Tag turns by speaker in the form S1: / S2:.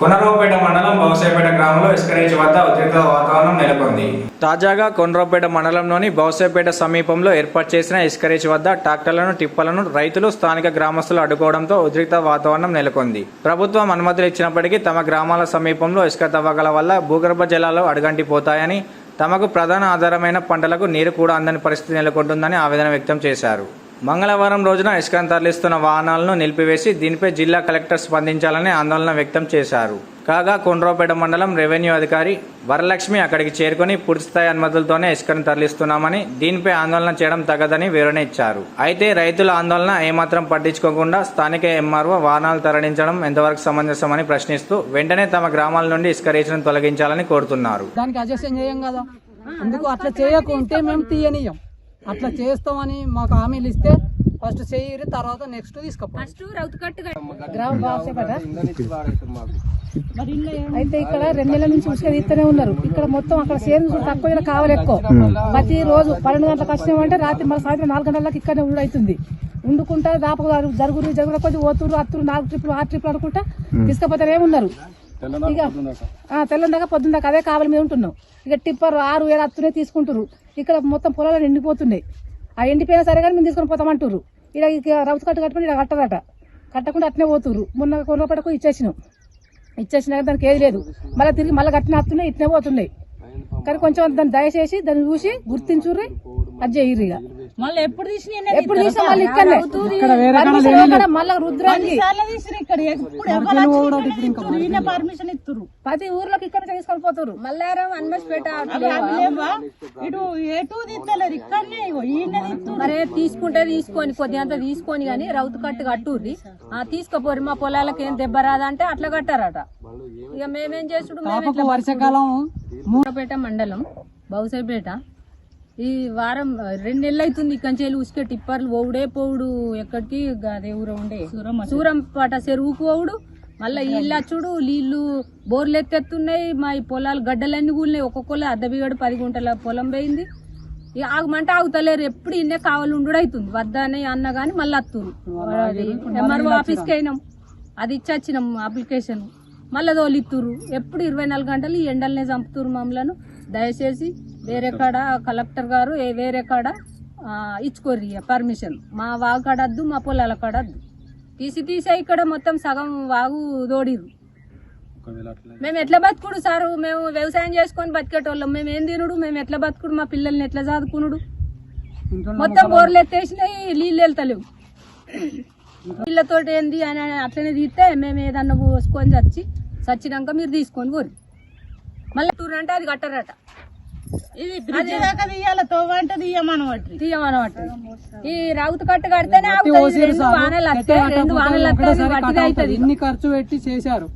S1: కొనరావుపేట మండలం బౌసేపేట గ్రామంలో ఇసుక రీచ్ వద్ద ఉద్రిక్త వాతావరణం నెలకొంది. తాజాగా కొనరావుపేట మండలంలోని బౌసేపేట సమీపంలో ఏర్పాటు చేసిన ఇసుక రీచ్ వద్ద ట్రాక్టర్లను టిప్పలను రైతులు స్థానిక గ్రామస్తులు అడ్డుకోవడంతో ఉద్రిక్త వాతావరణం నెలకొంది. ప్రభుత్వం అనుమతులు ఇచ్చినప్పటికీ తమ గ్రామాల సమీపంలో ఇసుక తవ్వకాల వల్ల భూగర్భ జలాలు అడుగంటిపోతాయని, తమకు ప్రధాన ఆధారమైన పంటలకు నీరు కూడా అందని పరిస్థితి నెలకొంటుందని ఆవేదన వ్యక్తం చేశారు. మంగళవారం రోజున ఇసుకను తరలిస్తున్న వాహనాలను నిలిపివేసి దీనిపై జిల్లా కలెక్టర్ స్పందించాలని ఆందోళన వ్యక్తం చేశారు. కాగా కొనరావుపేట మండలం రెవెన్యూ అధికారి వరలక్ష్మి అక్కడికి చేరుకుని పూర్తిస్థాయి అనుమతులతోనే ఇసుకను తరలిస్తున్నామని, దీనిపై ఆందోళన చేయడం తగదని వివరణ ఇచ్చారు. అయితే రైతుల ఆందోళన ఏమాత్రం పట్టించుకోకుండా స్థానిక ఎంఆర్ఓ వాహనాలు తరలించడం ఎంతవరకు సమంజసమని ప్రశ్నిస్తూ వెంటనే తమ గ్రామాల నుండి ఇసుక రీచ్ను తొలగించాలని కోరుతున్నారు.
S2: దానికి అడ్జస్ట్ చేయం కదా, అందుకు అట్లా చేయకుంటే మేము తీయనీయం. అట్లా చేస్తామని మాకు హామీలు ఇస్తే ఫస్ట్ చేయరు, తర్వాత నెక్స్ట్
S3: అయితే ఇక్కడ 2 నెలల నుంచి ఉసుక తీస్తూనే ఉన్నారు. ఇక్కడ మొత్తం అక్కడ చేరు తక్కువ, ఇక్కడ కావాలి ఎక్కువ. ప్రతి రోజు 12 గంటలకు వచ్చినామంటే రాత్రి మళ్ళీ సాయంత్రం 4 గంటలకు ఇక్కడనే ఉండు అవుతుంది. ఉండుకుంటా దాపు జరుగురు కొద్ది ఓతురు 4 ట్రిప్లు 6 ట్రిప్లు అనుకుంటా తీసుకపోతే ఉన్నారు. ఇక తెల్లందాకా పొద్దున్న దాకా అదే కావాలి మీద ఉంటున్నాం. ఇక టిప్పర్ 6, 7 అత్తునే తీసుకుంటారు. ఇక్కడ మొత్తం పొలాలు ఎండిపోతున్నాయి. ఆ ఎండిపోయినా సరే కానీ మేము తీసుకొని పోతామంటారు. ఇలా రౌతు కట్టు కట్టుకుని ఇలా కట్టరట, కట్టకుండా అట్నే పోతుర్రు. మొన్న కొనపడకు ఇచ్చేసినా దానికి ఏది లేదు. మళ్ళీ తిరిగి మళ్ళీ కట్టిన అత్తున్నాయి, ఇట్నే పోతున్నాయి. కానీ కొంచెం దాన్ని దయచేసి దాన్ని చూసి గుర్తించుర్రి, అది చేయరు. ఇక
S4: మళ్ళీ ఎప్పుడు తీసినా
S3: మళ్ళీ ఇక్కడ మళ్ళీ రుద్రాంగి
S4: పర్మిషన్ ఇస్తారు.
S3: ప్రతి ఊర్లోకి ఇక్కడ తీసుకొని పోతారు.
S4: మల్లారం అన్మస్పేట ఇటు ఎటు తీస్తలేదు, ఇక్కడనే మరే తీసుకుంటే తీసుకొని కొద్దిగా తీసుకొని గానీ రౌతు కట్టుర్రి, తీసుకుపోరు మా పొలాలకు ఏం దెబ్బ రాదంటే అట్లా కట్టారట. ఇక మేమేం చేసుడు,
S2: వర్షాకాలం
S4: మూడపేట మండలం బౌసేపేట ఈ వారం 2 నెలలు అవుతుంది. ఇక్కడి ఉసుక టిప్పర్లు పోవుడు ఎక్కడికి అదే ఊర ఉండే సూరంపేట చెరువుకు పోవుడు, మళ్ళీ ఇల్లు అచ్చుడు, నీళ్లు బోర్లు ఎత్తెత్తున్నాయి. మా ఈ పొలాలు గడ్డలన్నీ కూలినాయి. ఒక్కొక్కరు అద్దబిగడు 10 గుంటల పొలం పోయింది. ఇక ఆగమంటే ఆగుతలేరు. ఎప్పుడు ఇన్నే కావాలి ఉండు అవుతుంది. వద్దని అన్న గాని మళ్ళీ అత్తురు. ఎంఆర్ఓ ఆఫీస్కి అయినాం, అది ఇచ్చొచ్చినాం అప్లికేషన్, మళ్ళీ తోలిత్తురు. ఎప్పుడు 24 గంటలు ఈ ఎండలనే చంపుతురు మమ్మలను. దయచేసి వేరే కాడ కలెక్టర్ గారు వేరే కాడ ఇచ్చుకోర్రి పర్మిషన్. మా వాగు కాడద్దు, మా పొలాల కాడద్దు. తీసే ఇక్కడ మొత్తం సగం వాగు తోడిరు. మేము ఎట్లా బతుకుడు సారు? మేము వ్యవసాయం చేసుకొని బతికేటోళ్ళం. మేము ఏం తినుడు? మేము ఎట్లా బతుకుడు? మా పిల్లల్ని ఎట్లా చదువుకునుడు? మొత్తం బోర్లు ఎత్తేసినాయి, నీళ్ళు వెళ్తలేవు. పిల్లతో ఏంది అని అట్లనే తీస్తే మేము ఏదన్నా పోసుకొని చచ్చినాక మీరు తీసుకొని పోరు. మళ్ళీ టూర్ అంటే అది కట్టరట. ఇది తీయమనమాట. ఈ రౌతు కట్టు కడితేనే
S2: 2 వానలు వస్తే 2 వానలు అవుతుంది. ఖర్చు పెట్టి చేశారు.